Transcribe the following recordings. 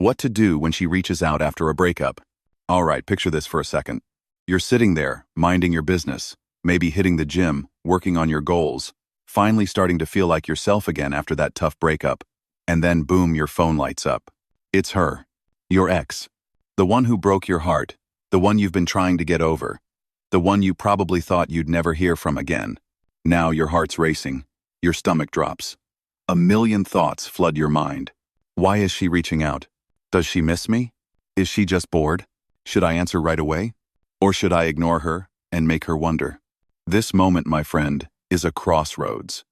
What to do when she reaches out after a breakup. Alright, picture this for a second. You're sitting there, minding your business, maybe hitting the gym, working on your goals, finally starting to feel like yourself again after that tough breakup. And then boom, your phone lights up. It's her. Your ex. The one who broke your heart. The one you've been trying to get over. The one you probably thought you'd never hear from again. Now your heart's racing. Your stomach drops. A million thoughts flood your mind. Why is she reaching out? Does she miss me? Is she just bored? Should I answer right away? Or should I ignore her and make her wonder? This moment, my friend, is a crossroads.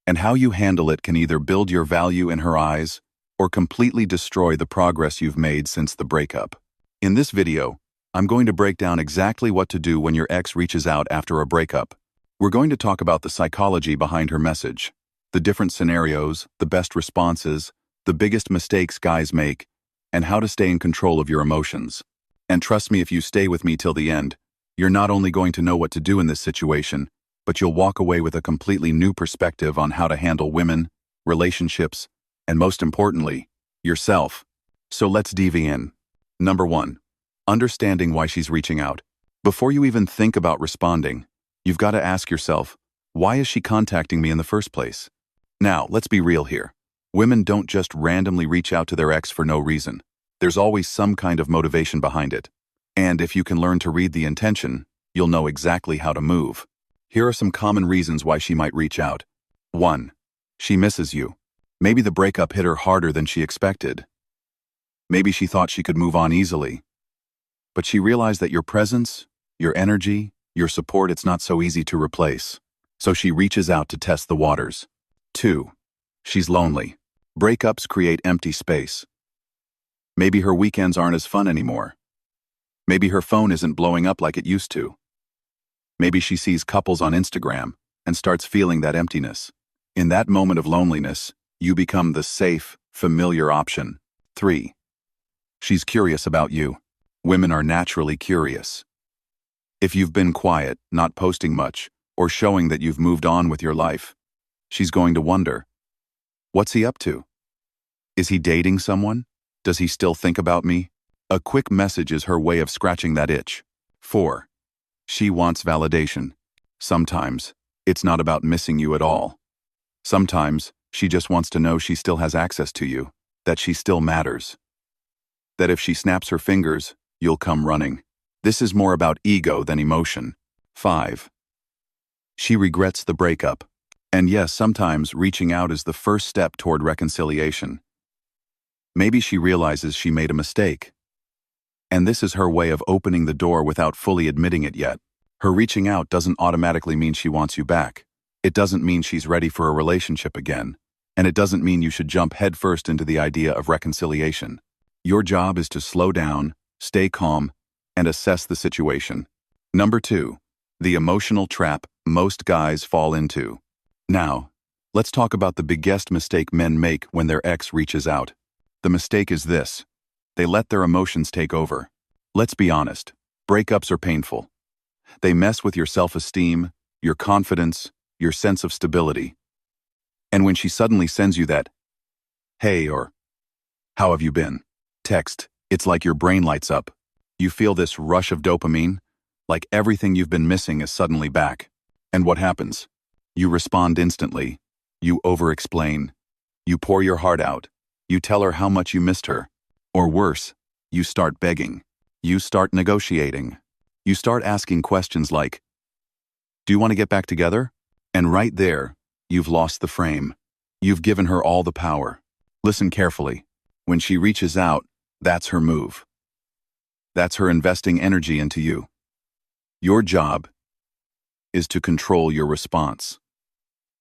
And how you handle it can either build your value in her eyes or completely destroy the progress you've made since the breakup. In this video, I'm going to break down exactly what to do when your ex reaches out after a breakup. We're going to talk about the psychology behind her message, the different scenarios, the best responses, the biggest mistakes guys make, and how to stay in control of your emotions. And trust me, if you stay with me till the end, you're not only going to know what to do in this situation, but you'll walk away with a completely new perspective on how to handle women, relationships, and most importantly, yourself. So let's dive in. Number 1. Understanding why she's reaching out. Before you even think about responding, you've got to ask yourself, why is she contacting me in the first place? Now, let's be real here. Women don't just randomly reach out to their ex for no reason. There's always some kind of motivation behind it. And if you can learn to read the intention, you'll know exactly how to move. Here are some common reasons why she might reach out. 1. She misses you. Maybe the breakup hit her harder than she expected. Maybe she thought she could move on easily. But she realized that your presence, your energy, your support, it's not so easy to replace. So she reaches out to test the waters. 2. She's lonely. Breakups create empty space. Maybe her weekends aren't as fun anymore. Maybe her phone isn't blowing up like it used to. Maybe she sees couples on Instagram and starts feeling that emptiness. In that moment of loneliness, you become the safe, familiar option. 3. She's curious about you. Women are naturally curious. If you've been quiet, not posting much, or showing that you've moved on with your life, she's going to wonder, what's he up to? Is he dating someone? Does he still think about me? A quick message is her way of scratching that itch. 4. She wants validation. Sometimes, it's not about missing you at all. Sometimes, she just wants to know she still has access to you, that she still matters. That if she snaps her fingers, you'll come running. This is more about ego than emotion. 5. She regrets the breakup. And yes, sometimes reaching out is the first step toward reconciliation. Maybe she realizes she made a mistake. And this is her way of opening the door without fully admitting it yet. Her reaching out doesn't automatically mean she wants you back. It doesn't mean she's ready for a relationship again. And it doesn't mean you should jump headfirst into the idea of reconciliation. Your job is to slow down, stay calm, and assess the situation. Number 2. The emotional trap most guys fall into. Now, let's talk about the biggest mistake men make when their ex reaches out. The mistake is this. They let their emotions take over. Let's be honest. Breakups are painful. They mess with your self-esteem, your confidence, your sense of stability. And when she suddenly sends you that, "Hey," or "How have you been?" text, it's like your brain lights up. You feel this rush of dopamine, like everything you've been missing is suddenly back. And what happens? You respond instantly. You over-explain. You pour your heart out. You tell her how much you missed her. Or worse, you start begging. You start negotiating. You start asking questions like, "Do you want to get back together?" And right there, you've lost the frame. You've given her all the power. Listen carefully. When she reaches out, that's her move. That's her investing energy into you. Your job is to control your response.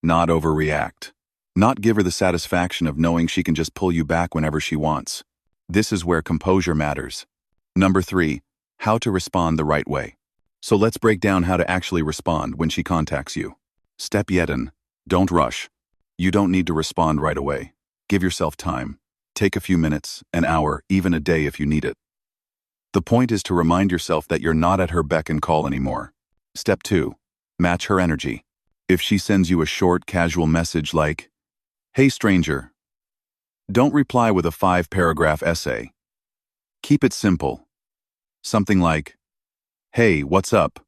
Not overreact. Not give her the satisfaction of knowing she can just pull you back whenever she wants. This is where composure matters. Number 3, how to respond the right way. So let's break down how to actually respond when she contacts you. Step 1. Don't rush. You don't need to respond right away. Give yourself time. Take a few minutes, an hour, even a day if you need it. The point is to remind yourself that you're not at her beck and call anymore. Step 2. Match her energy. If she sends you a short, casual message like, "Hey stranger," Don't reply with a 5-paragraph essay. Keep it simple. Something like, "Hey, what's up?"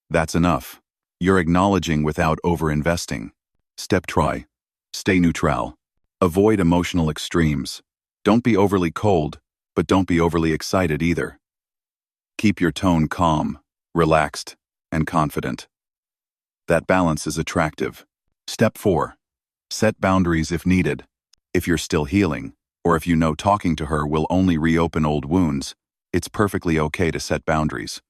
That's enough. You're acknowledging without over-investing. Step try. Stay neutral. Avoid emotional extremes. Don't be overly cold, but don't be overly excited either. Keep your tone calm, relaxed, and confident. That balance is attractive. Step 4. Set boundaries if needed. If you're still healing, or if you know talking to her will only reopen old wounds, it's perfectly okay to set boundaries.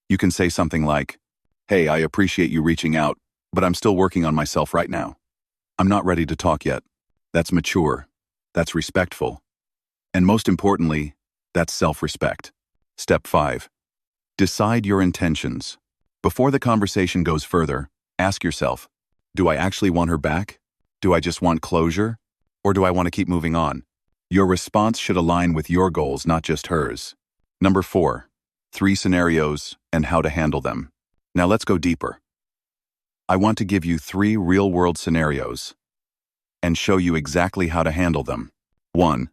You can say something like, "Hey, I appreciate you reaching out, but I'm still working on myself right now. I'm not ready to talk yet." That's mature. That's respectful. And most importantly, that's self-respect. Step 5. Decide your intentions. Before the conversation goes further, ask yourself, do I actually want her back? Do I just want closure? Or do I want to keep moving on? Your response should align with your goals, not just hers. Number 4. 3 scenarios and how to handle them. Now let's go deeper. I want to give you 3 real-world scenarios and show you exactly how to handle them. 1.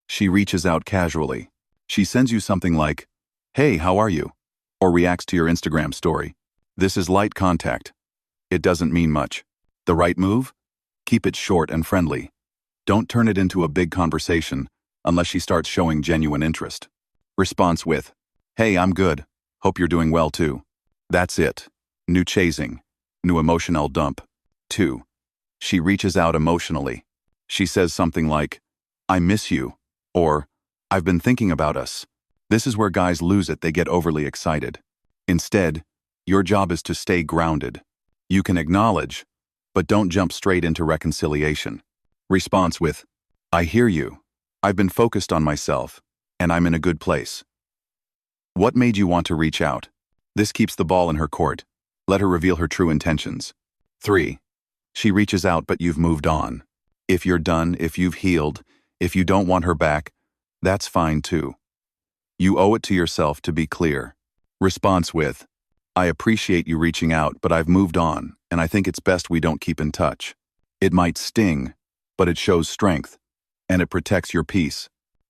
She reaches out casually. She sends you something like, "Hey, how are you?" or reacts to your Instagram story. This is light contact. It doesn't mean much. The right move? Keep it short and friendly. Don't turn it into a big conversation unless she starts showing genuine interest. Response with, "Hey, I'm good. Hope you're doing well too." That's it. New chasing. New emotional dump. 2. She reaches out emotionally. She says something like, "I miss you," or "I've been thinking about us." This is where guys lose it. They get overly excited. Instead, your job is to stay grounded. You can acknowledge, but don't jump straight into reconciliation. Response with, "I hear you. I've been focused on myself, and I'm in a good place." What made you want to reach out? This keeps the ball in her court. Let her reveal her true intentions. 3. She reaches out, but you've moved on. If you're done, if you've healed, if you don't want her back, that's fine too. You owe it to yourself to be clear. Response with, "I appreciate you reaching out, but I've moved on, and I think it's best we don't keep in touch." It might sting, but it shows strength, and it protects your peace.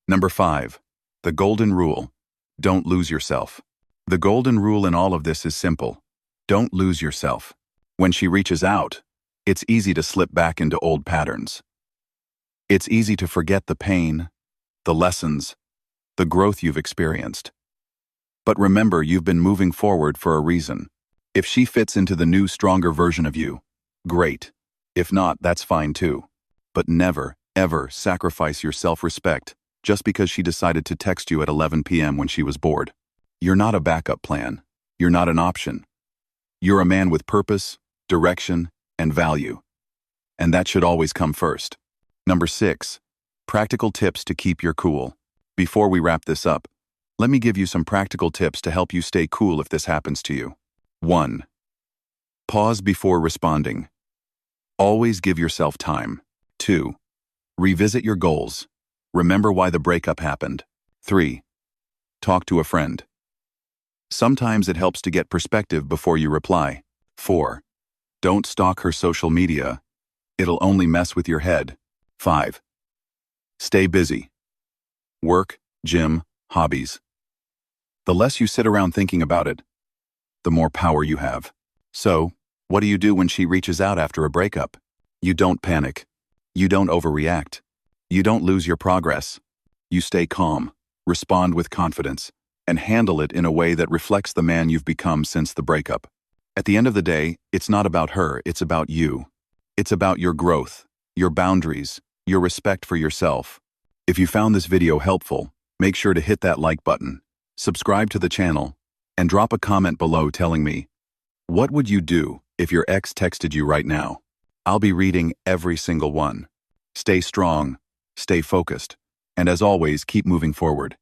Number 5. The golden rule. Don't lose yourself. The golden rule in all of this is simple. Don't lose yourself. When she reaches out, it's easy to slip back into old patterns. It's easy to forget the pain, the lessons, the growth you've experienced. But remember, you've been moving forward for a reason. If she fits into the new, stronger version of you, great. If not, that's fine too. But never, ever sacrifice your self-respect just because she decided to text you at 11 p.m. when she was bored. You're not a backup plan. You're not an option. You're a man with purpose, direction, and value. And that should always come first. Number 6. Practical tips to keep your cool. Before we wrap this up, let me give you some practical tips to help you stay cool if this happens to you. 1. Pause before responding. Always give yourself time. 2. Revisit your goals. Remember why the breakup happened. 3. Talk to a friend. Sometimes it helps to get perspective before you reply. 4. Don't stalk her social media. It'll only mess with your head. 5. Stay busy. Work, gym, hobbies. The less you sit around thinking about it, the more power you have. So, what do you do when she reaches out after a breakup? You don't panic. You don't overreact. You don't lose your progress. You stay calm, respond with confidence, and handle it in a way that reflects the man you've become since the breakup. At the end of the day, it's not about her, it's about you. It's about your growth, your boundaries, your respect for yourself. If you found this video helpful, make sure to hit that like button, subscribe to the channel, and drop a comment below telling me, what would you do if your ex texted you right now? I'll be reading every single one. Stay strong, stay focused, and as always, keep moving forward.